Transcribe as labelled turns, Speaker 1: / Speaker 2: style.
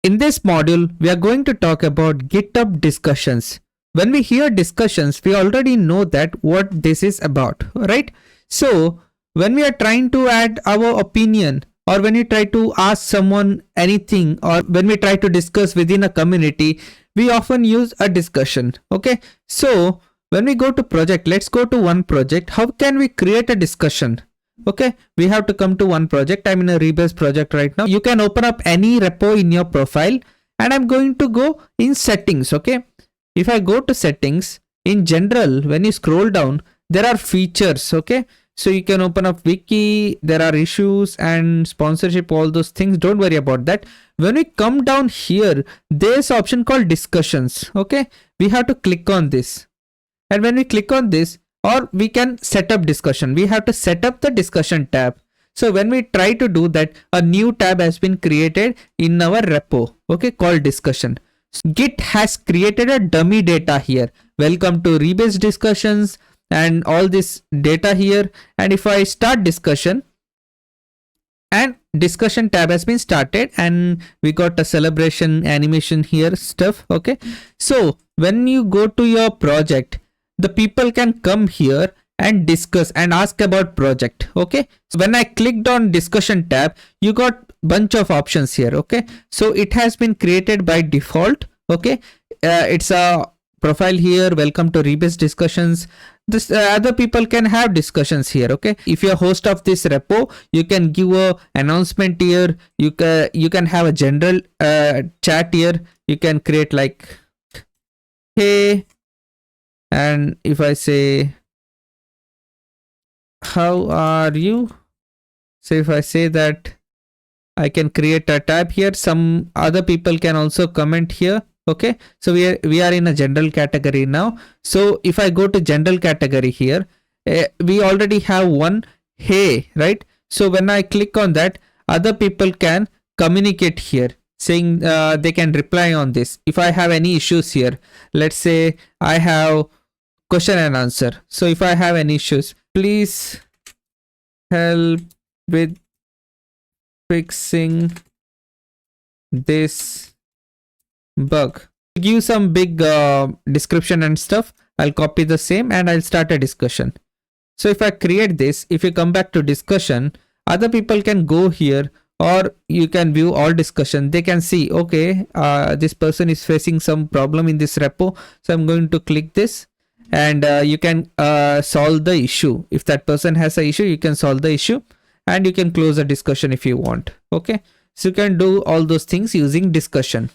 Speaker 1: In this module, we are going to talk about GitHub discussions. When we hear discussions, we already know that what this is about, right? So when we are trying to add our opinion, or when we try to ask someone anything, or when we try to discuss within a community, we often use a discussion. Okay, so when we go to project, let's go to one project. How can we create a discussion? Okay, we have to come to one project. I'm in a Rebase project right now. You can open up any repo in your profile, and I'm going to go in settings. Okay, if I go to settings, in general, when you scroll down, there are features. Okay, so you can open up wiki, there are issues and sponsorship, all those things. Don't worry about that. When we come down here, there's an option called discussions. Okay, we have to click on this, and when we click on this, or we can set up discussion, we have to set up the discussion tab. So when we try to do that, a new tab has been created in our repo, okay, called discussion. So Git has created a dummy data here. Welcome to Rebase discussions and all this data here. And if I start discussion, and discussion tab has been started, and we got a celebration animation here stuff. Okay, so when you go to your project, the people can come here and discuss and ask about project. Okay, so when I clicked on discussion tab, you got bunch of options here. Okay, so it has been created by default. Okay, it's a profile here. Welcome to Rebase discussions. This other people can have discussions here. Okay, if you're host of this repo, you can give a announcement here. You can have a general chat here. You can create like, hey, and if I say, how are you? So if I say that, I can create a tab here. Some other people can also comment here. Okay, so we are in a general category now. So if I go to general category here, we already have one hey, right? So when I click on that, other people can communicate here, saying they can reply on this. If I have any issues here, let's say I have question and answer. So if I have any issues, please help with fixing this bug. Give some big description and stuff. I'll copy the same and I'll start a discussion. So if I create this, if you come back to discussion, other people can go here, or you can view all discussion. They can see, okay, this person is facing some problem in this repo. So I'm going to click this, and you can solve the issue. If that person has an issue, you can solve the issue, and you can close the discussion if you want. Okay, so you can do all those things using discussion.